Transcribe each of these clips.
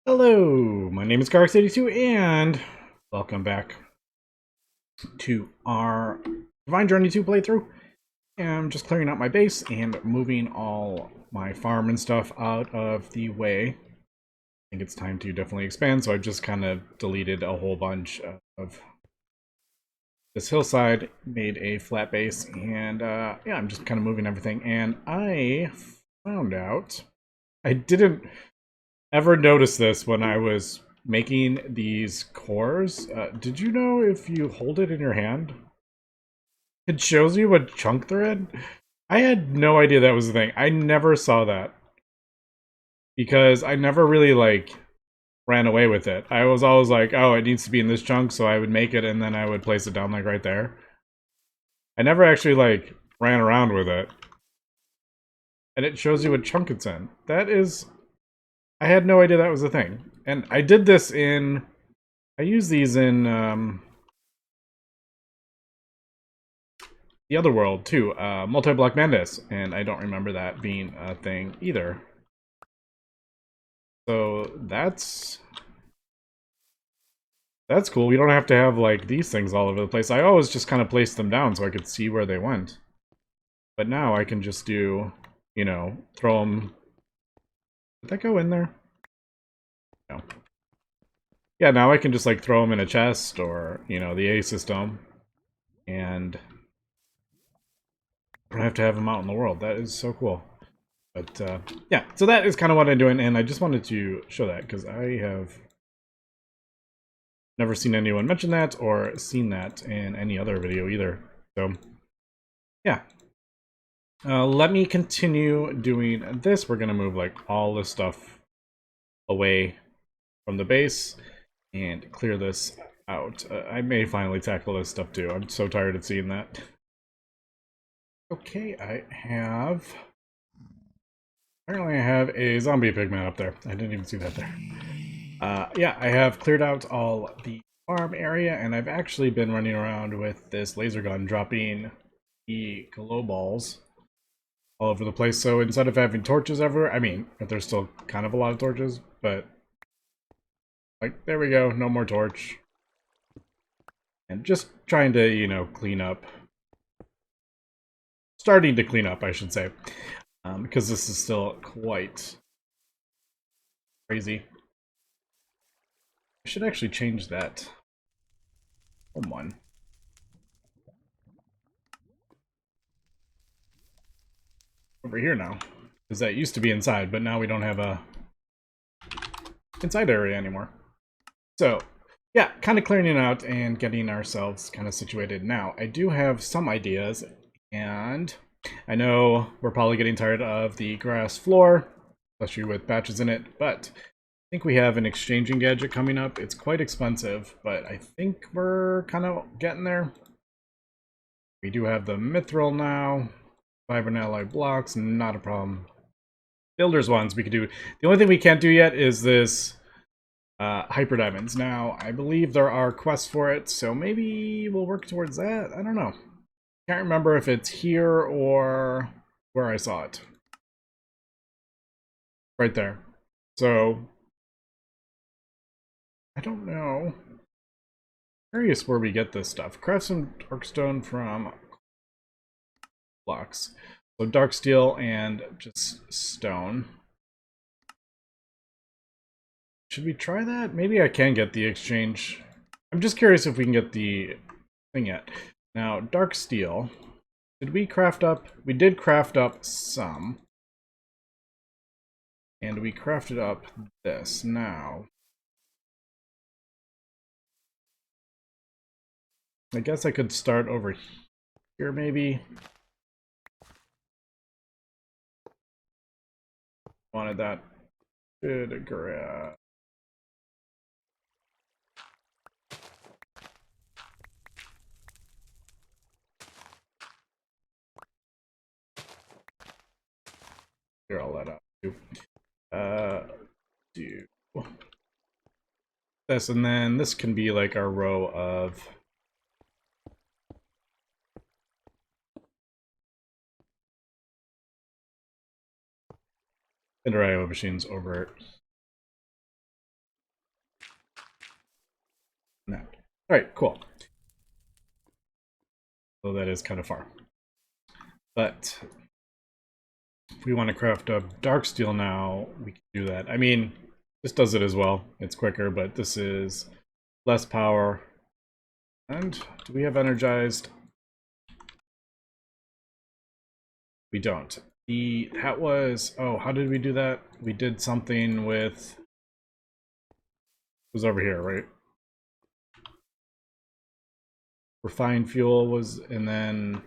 Hello, my name is Garx82 and welcome back to our Divine Journey 2 playthrough. And I'm just clearing out my base and moving all my farm and stuff out of the way. I think it's time to definitely expand, so I've just kind of deleted a whole bunch of this hillside, made a flat base, and yeah, I'm just kind of moving everything. And I found out I didn't ever noticed this when I was making these cores. Did you know if you hold it in your hand, it shows you what chunk they're in? I had no idea that was a thing. I never saw that because I never really ran away with it. I was always like, oh, it needs to be in this chunk, so I would make it and then I would place it down like right there. I never actually ran around with it. And it shows you what chunk it's in. That is, I had no idea that was a thing. And I did this in, I use these in the other world too, multi-block Mantis, and I don't remember that being a thing either. So that's cool. We don't have to have like these things all over the place. I always just kind of placed them down so I could see where they went. But now I can just do, you know, throw them. Did that go in there? No. Yeah, now I can just like throw them in a chest or, you know, the A system, and I don't have to have them out in the world. That is so cool. But yeah, so that is kind of what I'm doing, and I just wanted to show that because I have never seen anyone mention that or seen that in any other video either. So yeah, let me continue doing this. We're gonna move like all this stuff away from the base and clear this out. I may finally tackle this stuff too. I'm so tired of seeing that. Okay, apparently I have a zombie pigman up there. I didn't even see that there. Yeah, I have cleared out all the farm area, and I've actually been running around with this laser gun, dropping the glow balls all over the place. So instead of having torches everywhere, I mean, there's still kind of a lot of torches, but like, there we go, no more torch. And just trying to, you know, clean up. Starting to clean up, I should say. Because this is still quite crazy. I should actually change that. Hold on. Over here now. Because that used to be inside, but now we don't have a inside area anymore. So, yeah, kind of clearing it out and getting ourselves kind of situated. Now, I do have some ideas, and I know we're probably getting tired of the grass floor, especially with patches in it, but I think we have an exchanging gadget coming up. It's quite expensive, but I think we're kind of getting there. We do have the mithril now. 5 and alloy blocks, not a problem. Builder's ones we could do. The only thing we can't do yet is this hyper diamonds. Now, I believe there are quests for it, so maybe we'll work towards that. I don't know. Can't remember if it's here or where I saw it. Right there. So, I don't know. Curious where we get this stuff. Craft some darkstone from blocks. So dark steel and just stone. Should we try that? Maybe I can get the exchange. I'm just curious if we can get the thing yet. Now, dark steel. Did we craft up? We did craft up some. And we crafted up this. Now, I guess I could start over here maybe. Wanted that. Good grab. Here, I'll let out. Do this, and then this can be like our row of – machines over Alright, cool. So that is kind of far. But if we want to craft a dark steel now, we can do that. I mean, this does it as well. It's quicker, but this is less power. And do we have energized? We don't. That was, oh, how did we do that? We did something with, it was over here, right? Refined fuel was, and then,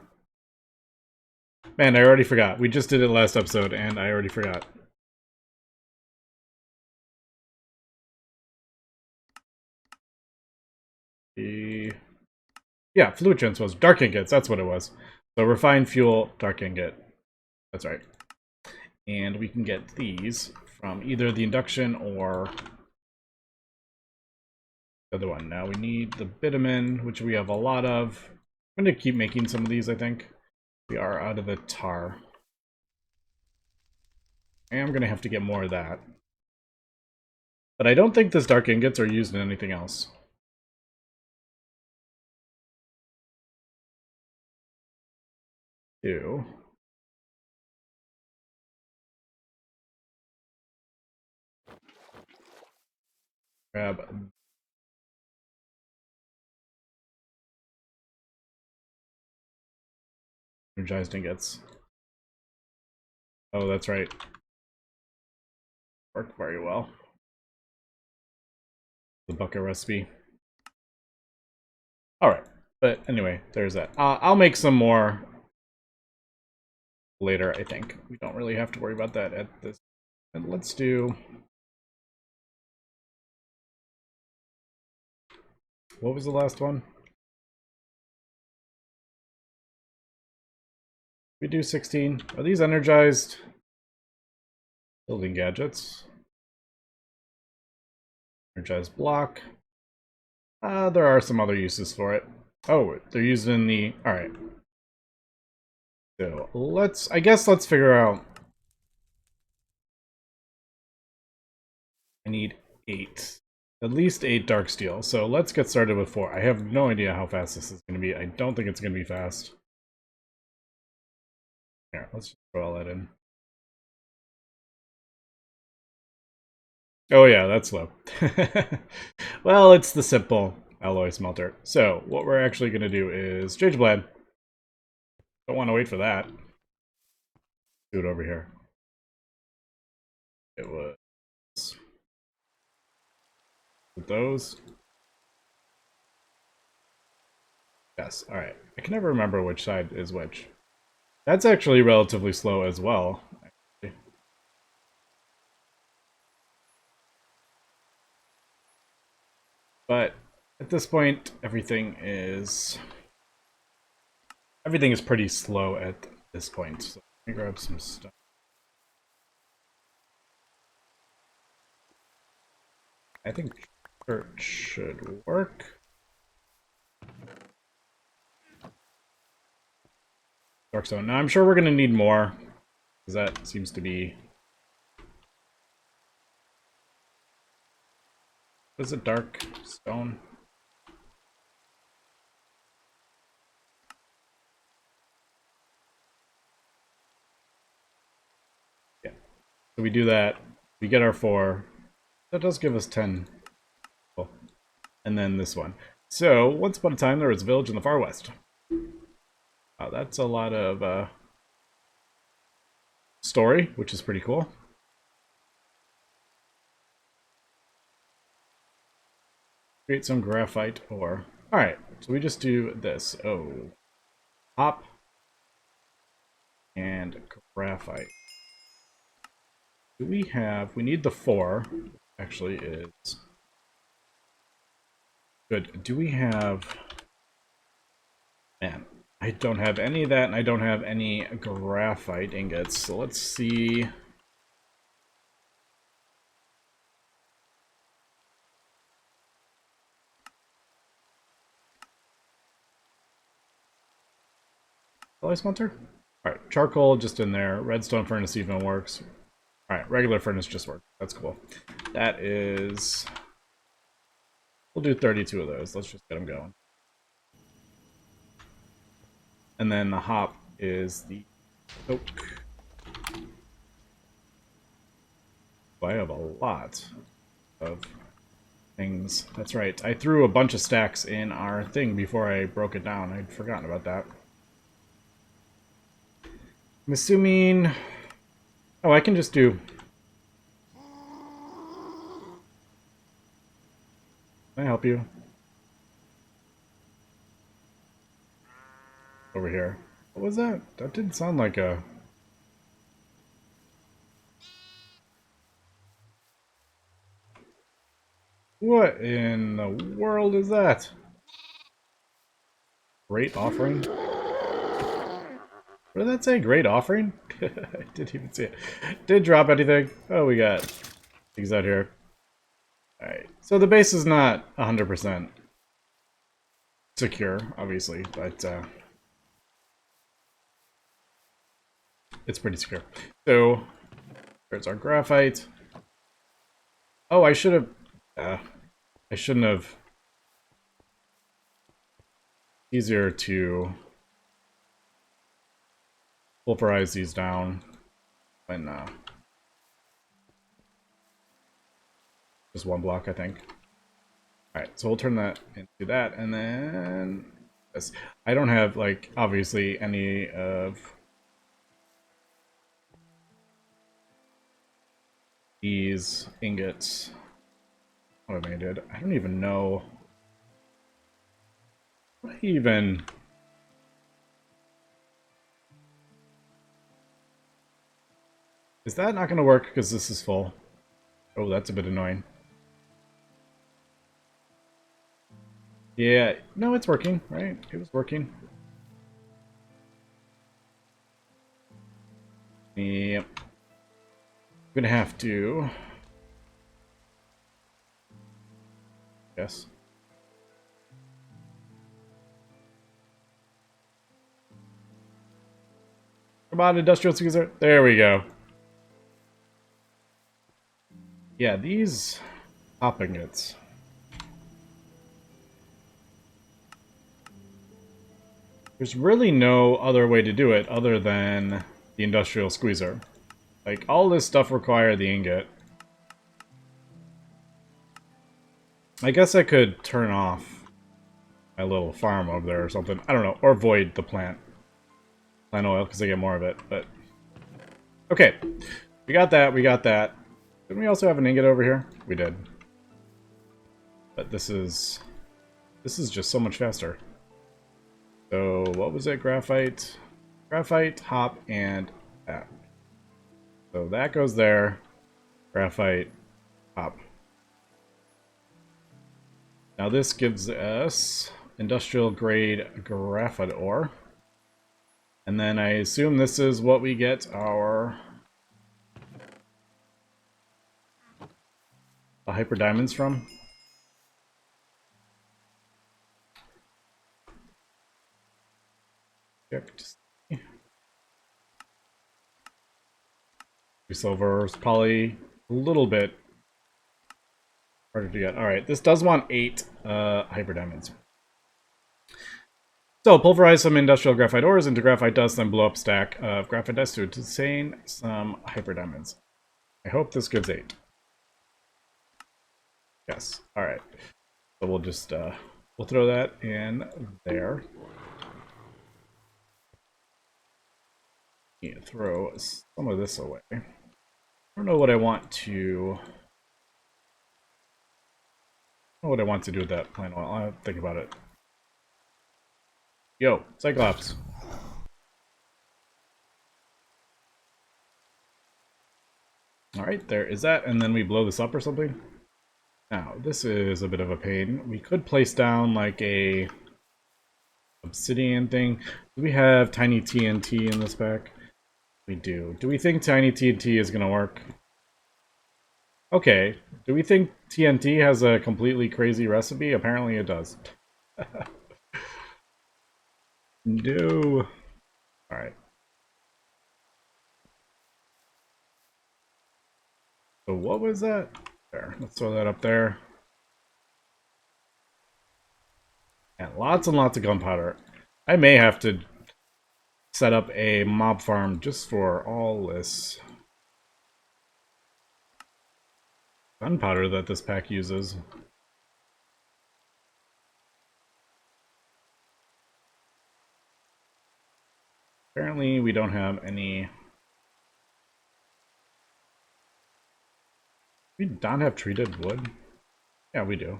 man, I already forgot. We just did it last episode, and I already forgot. Yeah, fluid transfer was dark ingots. That's what it was. So refined fuel, dark ingot. That's right. And we can get these from either the induction or the other one. Now we need the bitumen, which we have a lot of. I'm going to keep making some of these, I think. We are out of the tar. And I'm going to have to get more of that. But I don't think these dark ingots are used in anything else. Ew. Grab energized ingots. Oh, that's right. Worked very well. The bucket recipe. Alright, but anyway, there's that. I'll make some more later, I think. We don't really have to worry about that at this. And let's do... What was the last one? We do 16. Are these energized? Building gadgets. Energized block. There are some other uses for it. Oh, they're used in the... Alright. So, I guess let's figure out... I need 8. At least 8 dark steel. So let's get started with 4. I have no idea how fast this is going to be. I don't think it's going to be fast. Here, let's just throw all that in. Oh yeah, that's low. Well, it's the simple alloy smelter. So what we're actually going to do is change blade. Don't want to wait for that. Do it over here. It was with those. Yes, alright. I can never remember which side is which. That's actually relatively slow as well. Actually. But at this point, everything is pretty slow at this point. So let me grab some stuff. I think church should work. Darkstone. Now I'm sure we're gonna need more, because that seems to be... What is it? Dark stone? Yeah. So we do that. We get our 4. That does give us 10. Oh. And then this one. So, once upon a time, there was a village in the far west. Wow, that's a lot of story, which is pretty cool. Create some graphite ore. Alright, so we just do this. Oh. Hop. And graphite. Do we have... We need the 4. Actually is... Good. Do we have... Man, I don't have any of that, and I don't have any graphite ingots. So let's see... Alloy smelter? Alright, charcoal just in there. Redstone furnace even works. Alright, regular furnace just works. That's cool. That is... We'll do 32 of those. Let's just get them going. And then the hop is the oak. I have a lot of things. That's right. I threw a bunch of stacks in our thing before I broke it down. I'd forgotten about that. I'm assuming... Oh, I can just do... Can I help you? Over here. What was that? That didn't sound like a... What in the world is that? Great offering? What did that say? Great offering? I didn't even see it. Did drop anything? Oh, we got things out here. Alright. So the base is not 100% secure, obviously, but it's pretty secure. So, there's our graphite. Oh, I should have... I shouldn't have... Easier to pulverize these down when just one block, I think. Alright, so we'll turn that into that, and then this. I don't have, like, obviously any of these ingots. What have I did? I don't even know. What even... Is that not going to work because this is full? Oh, that's a bit annoying. Yeah, no, it's working, right? It was working. Yep. I'm gonna have to... Yes. Come on, industrial squeezer. There we go. Yeah, these hop ingots. There's really no other way to do it other than the industrial squeezer. Like, all this stuff requires the ingot. I guess I could turn off my little farm over there or something. I don't know. Or void the plant oil because I get more of it. But okay, we got that. We got that. Didn't we also have an ingot over here? We did. But this is just so much faster. So what was it? Graphite, hop, and that. So that goes there. Graphite, hop. Now this gives us industrial grade graphite ore. And then I assume this is what we get our hyper diamonds from. Check to see. Silver is probably a little bit harder to get. Alright, this does want 8 hyper diamonds. So, pulverize some industrial graphite ores into graphite dust, then blow up a stack of graphite dust to obtain some hyper diamonds. I hope this gives 8. Yes. Alright. So we'll just, we'll throw that in there. Yeah, throw some of this away. I don't know what I want to... I don't know what I want to do with that plant oil. I'll have to think about it. Yo, Cyclops. Alright, there is that, and then we blow this up or something. Now, this is a bit of a pain. We could place down like a obsidian thing. Do we have tiny TNT in this pack? We do. Do we think tiny TNT is going to work? Okay. Do we think TNT has a completely crazy recipe? Apparently it does. No. Alright. So what was that? There. Let's throw that up there. And lots of gunpowder. I may have to set up a mob farm just for all this gunpowder that this pack uses. Apparently we don't have any... We don't have treated wood? Yeah, we do.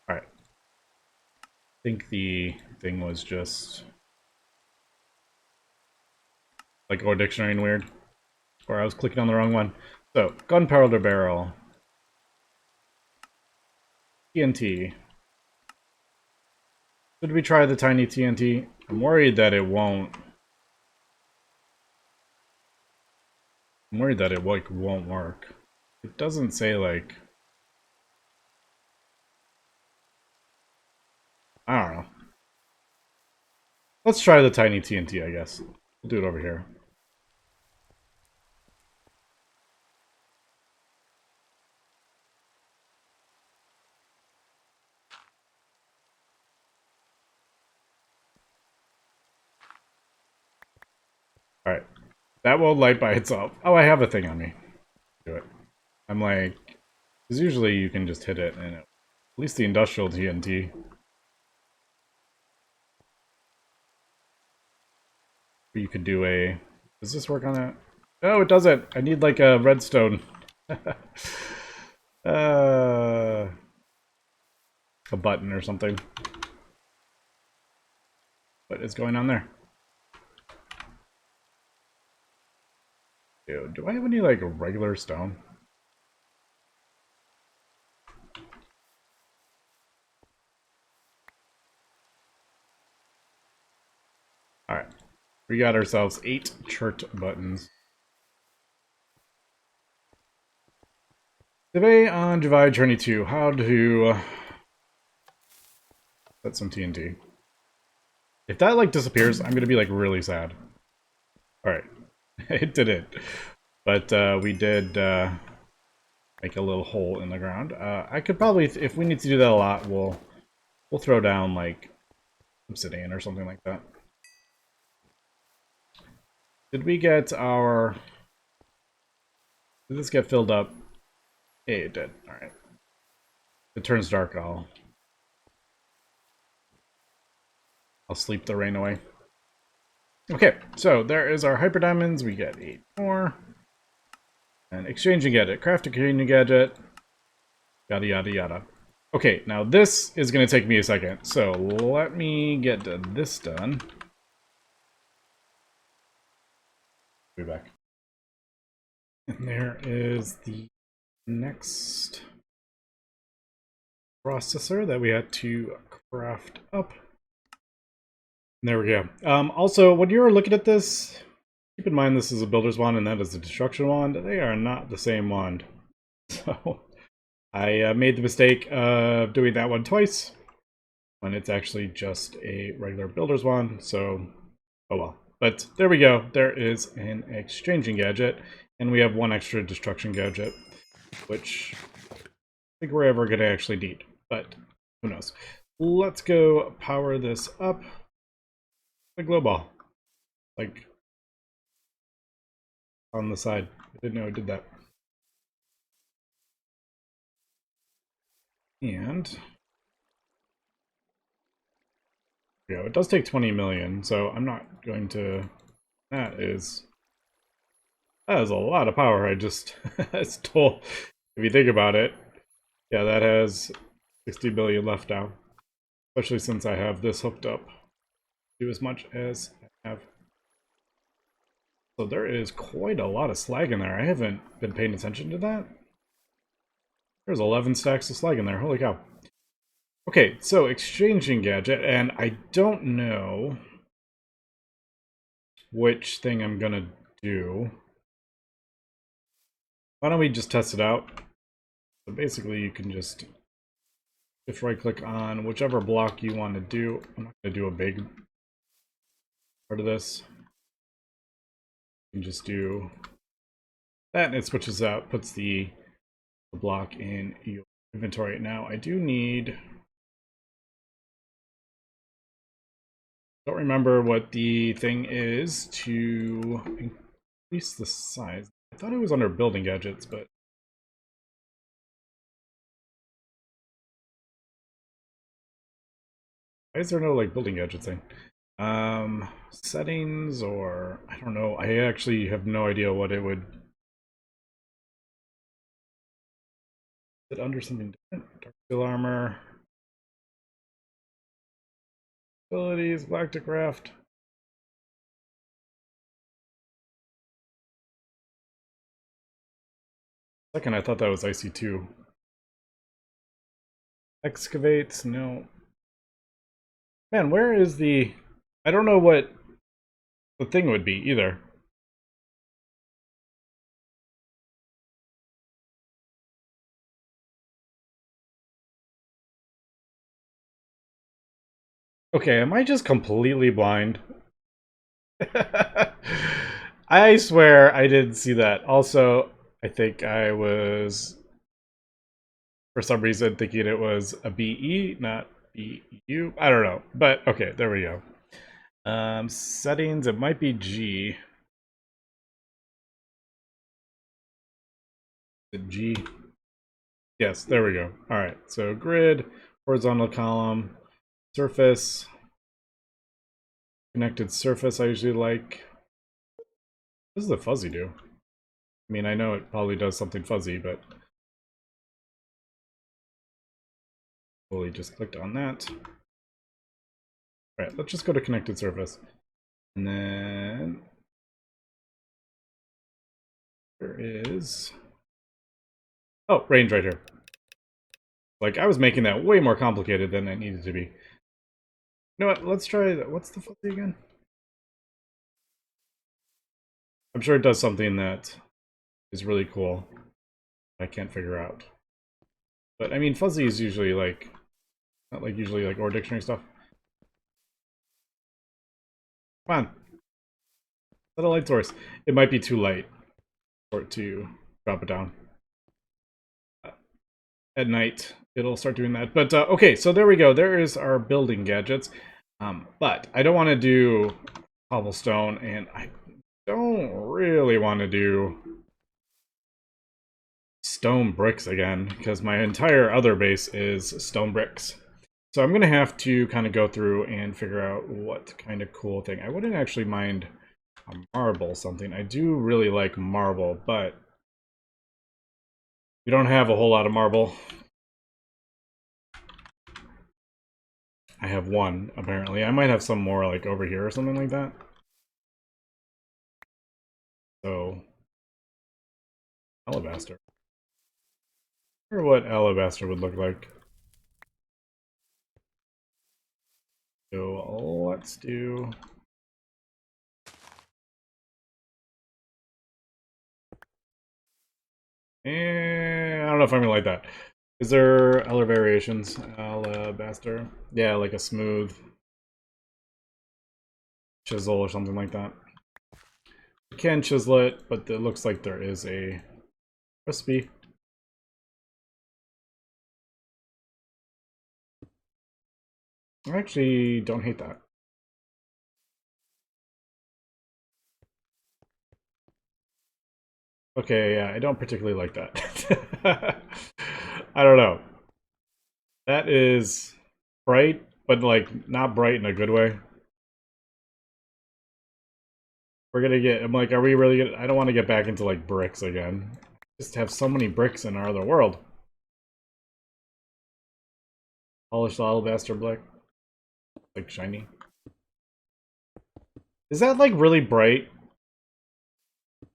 Alright. I think the thing was just... like Or Dictionary and weird. Or I was clicking on the wrong one. So, gunpowder barrel. TNT. Should we try the tiny TNT? I'm worried that it won't. I'm worried that it like won't work. It doesn't say like... I don't know. Let's try the tiny TNT, I guess. We'll do it over here. Alright. That will light by itself. Oh, I have a thing on me. Do it. I'm like... Because usually you can just hit it and it... At least the industrial TNT. You could do a... Does this work on that? No, it doesn't. I need like a redstone. A button or something. What is going on there? Dude, do I have any like regular stone? Alright. We got ourselves 8 chart buttons. Debate on Divide Journey 2. How to set some TNT. If that like disappears, I'm gonna be like really sad. Alright. It didn't. But we did make a little hole in the ground. I could probably, if we need to do that a lot, we'll throw down like obsidian or something like that. Did we get our... Did this get filled up? Hey, it did. Alright. It turns dark, I'll sleep the rain away. Okay, so there is our hyper diamonds. We get 8 more. And exchanging gadget. Craft a gadget. Yada yada yada. Okay, now this is going to take me a second. So let me get this done. Be back. And there is the next processor that we had to craft up. There we go. Also, when you're looking at this, keep in mind this is a builder's wand and that is a destruction wand. They are not the same wand. So I made the mistake of doing that one twice when it's actually just a regular builder's wand. So, oh well. But there we go. There is an exchanging gadget, and we have 1 extra destruction gadget, which I think we're ever going to actually need, but who knows. Let's go power this up. The glow ball, like on the side. I didn't know it did that. And yeah, it does take 20 million, so I'm not going to. That is a lot of power. I just stole. If you think about it, yeah, that has 60 billion left now. Especially since I have this hooked up. Do as much as I have. So there is quite a lot of slag in there. I haven't been paying attention to that. There's 11 stacks of slag in there. Holy cow. Okay, so exchanging gadget, and I don't know which thing I'm gonna do. Why don't we just test it out? So basically you can just right click on whichever block you want to do. I'm not gonna do a big part of this. You can just do that and it switches out, puts the block in your inventory. Now I do need Don't remember what the thing is to increase the size. I thought it was under building gadgets, but why is there no like building gadget thing? Settings, or I don't know. I actually have no idea what it would. Is it under something different? Dark steel armor, abilities, galactic raft. Second, I thought that was IC2. Excavates, no. Man, where is the... I don't know what the thing would be, either. Okay, am I just completely blind? I swear I didn't see that. Also, I think I was, for some reason, thinking it was a BE, not BU. I don't know. But, okay, there we go. Settings, it might be G. The G. Yes, there we go. All right, so grid, horizontal column, surface, connected surface I usually like. What does the fuzzy do? I mean, I know it probably does something fuzzy, but fully just clicked on that. All right, let's just go to connected surface. And then there is... Oh, range right here. Like, I was making that way more complicated than it needed to be. You know what? Let's try... What's the fuzzy again? I'm sure it does something that is really cool. I can't figure out. But, I mean, fuzzy is usually, like... Not like usually, like, or dictionary stuff. Come on. Set a light source. It might be too light for it to drop it down. At night, it'll start doing that. But, okay, so there we go. There is our building gadgets. But I don't want to do cobblestone, and I don't really want to do stone bricks again, because my entire other base is stone bricks. So I'm going to have to kind of go through and figure out what kind of cool thing. I wouldn't actually mind a marble something. I do really like marble, but we don't have a whole lot of marble. I have one, apparently. I might have some more, like, over here or something like that. So, alabaster. I wonder what alabaster would look like. So, let's do... I don't know if I'm gonna like that. Is there other variations? Alabaster? Yeah, like a smooth chisel or something like that. You can chisel it, but it looks like there is a recipe. I actually don't hate that. Okay, yeah, I don't particularly like that. I don't know. That is bright, but like not bright in a good way. We're gonna get, I'm like, are we really gonna, I don't want to get back into like bricks again. Just have so many bricks in our other world. Polished alabaster black. Like shiny. Is that like really bright?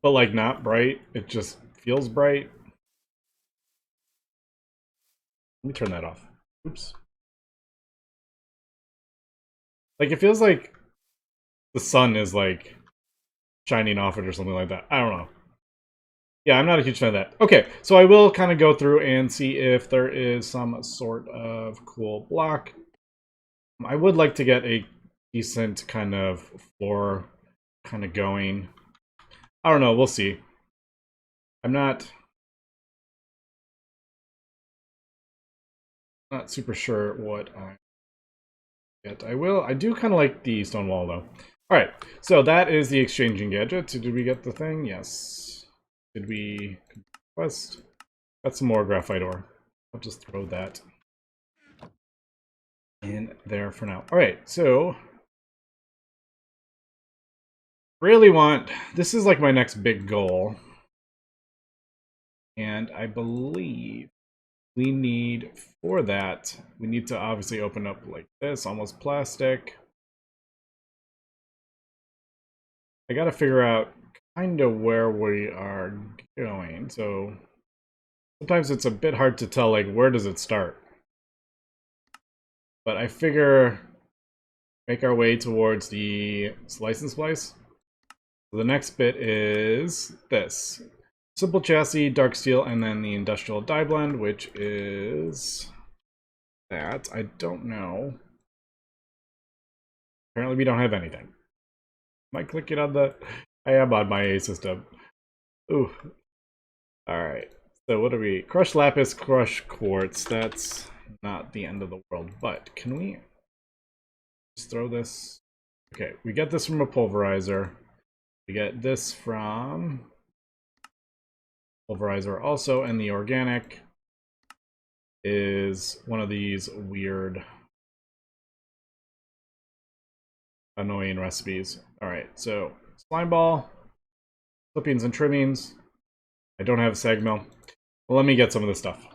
But like not bright? It just feels bright? Let me turn that off. Oops. Like it feels like the sun is like shining off it or something like that. I don't know. Yeah, I'm not a huge fan of that. Okay, so I will kind of go through and see if there is some sort of cool block. I would like to get a decent kind of floor kind of going. I don't know, we'll see. I'm not super sure what I yet. I do kind of like the stone wall, though. Alright, so that is the exchanging gadget. Did we get the thing? Yes. Did we quest? Got some more graphite ore. I'll just throw that in there for now. Alright, so really want, this is like my next big goal. And I believe we need, for that, we need to obviously open up like this, almost plastic. I gotta figure out kind of where we are going. So sometimes it's a bit hard to tell, like, where does it start? But I figure make our way towards the slice and splice. So the next bit is this. Simple chassis, dark steel, and then the industrial dye blend, which is that. I don't know. Apparently we don't have anything. Am I clicking on the... I am on my A system. Ooh. Alright. So what are we? Crush lapis, crush quartz. That's not the end of the world. But can we just throw this? Okay, we get this from a pulverizer. We get this from pulverizer also, and the organic is one of these weird annoying recipes. Alright, so slime ball, clippings and trimmings. I don't have a sag mill. Well, let me get some of this stuff.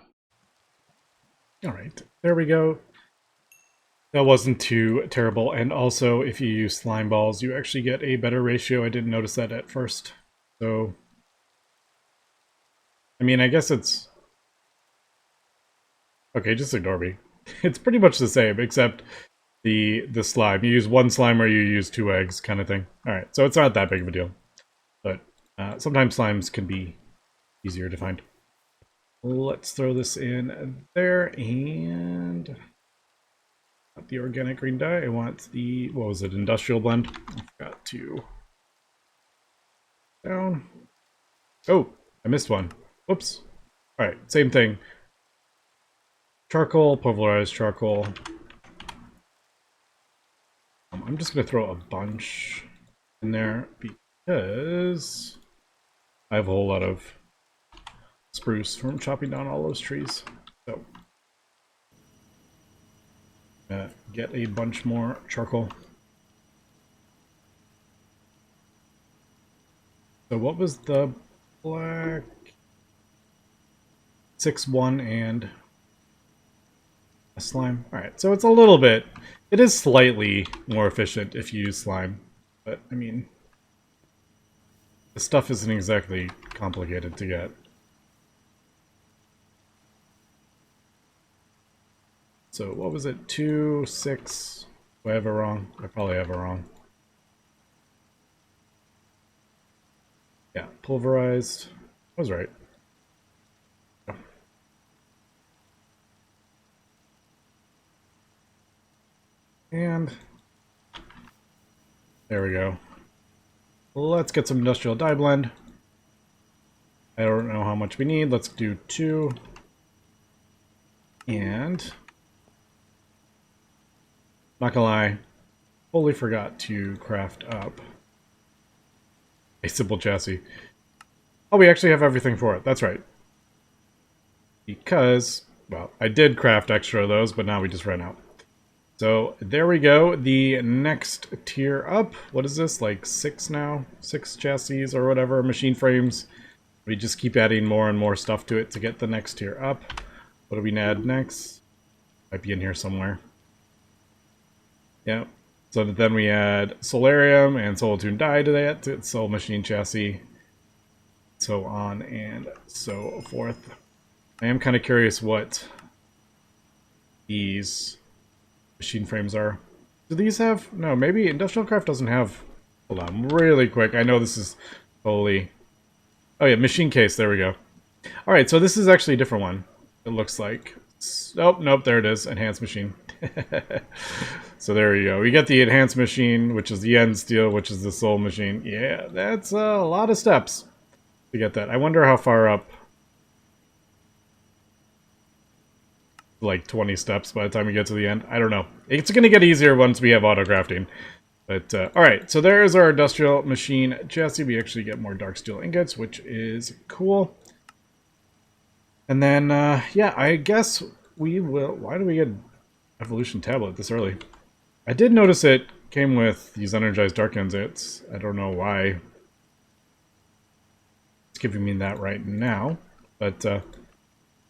Alright, there we go. That wasn't too terrible, and also if you use slime balls you actually get a better ratio. I didn't notice that at first. So I mean, I guess it's okay, just ignore me. It's pretty much the same, except the slime. You use one slime or you use 2 eggs kind of thing. Alright, so it's not that big of a deal. But sometimes slimes can be easier to find. Let's throw this in there, and not the organic green dye. I want the, what was it, industrial blend. I've got to down. Oh, I missed one. Whoops. Alright, same thing. Charcoal, pulverized charcoal. I'm just going to throw a bunch in there because I have a whole lot of spruce from chopping down all those trees. So, get a bunch more charcoal. So what was the black? 6-1 and a slime. Alright, so it's a little bit... It is slightly more efficient if you use slime. But, I mean... the stuff isn't exactly complicated to get. So, what was it? 2, 6... Do I have it wrong? I probably have it wrong. Yeah, pulverized. I was right. And there we go. Let's get some industrial dye blend. I don't know how much we need. Let's do 2. And not gonna lie, totally forgot to craft up a simple chassis. Oh, we actually have everything for it. That's right. Because, well, I did craft extra of those, but now we just ran out. So there we go. The next tier up. What is this? Like 6 now? 6 chassis or whatever, machine frames. We just keep adding more and more stuff to it to get the next tier up. What do we add next? Might be in here somewhere. Yeah. So then we add solarium and solitune dye to that. Soul machine chassis. So on and so forth. I am kind of curious what these machine frames are. Do these have... No, maybe Industrial Craft doesn't have... Hold on, really quick. I know this is totally... Oh yeah, machine case, there we go. Alright, so this is actually a different one. It looks like... Oh, nope, there it is. Enhanced machine. So there you go. We get the enhanced machine, which is the end steel, which is the soul machine. Yeah, that's a lot of steps to get that. I wonder how far up... like 20 steps by the time we get to the end. I don't know. It's going to get easier once we have auto crafting. But, alright, so there's our industrial machine chassis. We actually get more dark steel ingots, which is cool. And then, yeah, I guess we will... Why do we get evolution tablet this early? I did notice it came with these energized dark ingots. I don't know why it's giving me that right now. But,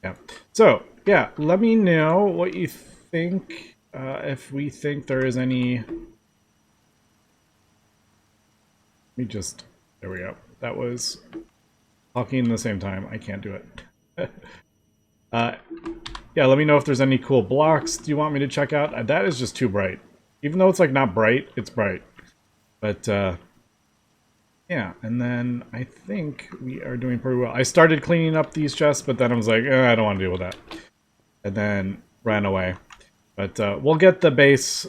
yeah. So, yeah, let me know what you think. If we think there is any... Let me just... There we go. That was talking at the same time. I can't do it. Yeah, let me know if there's any cool blocks do you want me to check out. That is just too bright. Even though it's like not bright, it's bright. But, yeah, and then I think we are doing pretty well. I started cleaning up these chests, but then I was like, I don't want to deal with that. And then ran away. But we'll get the base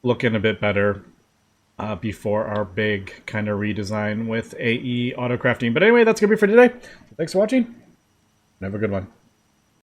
looking a bit better before our big kind of redesign with AE auto crafting. But anyway, that's going to be for today. So thanks for watching, and have a good one.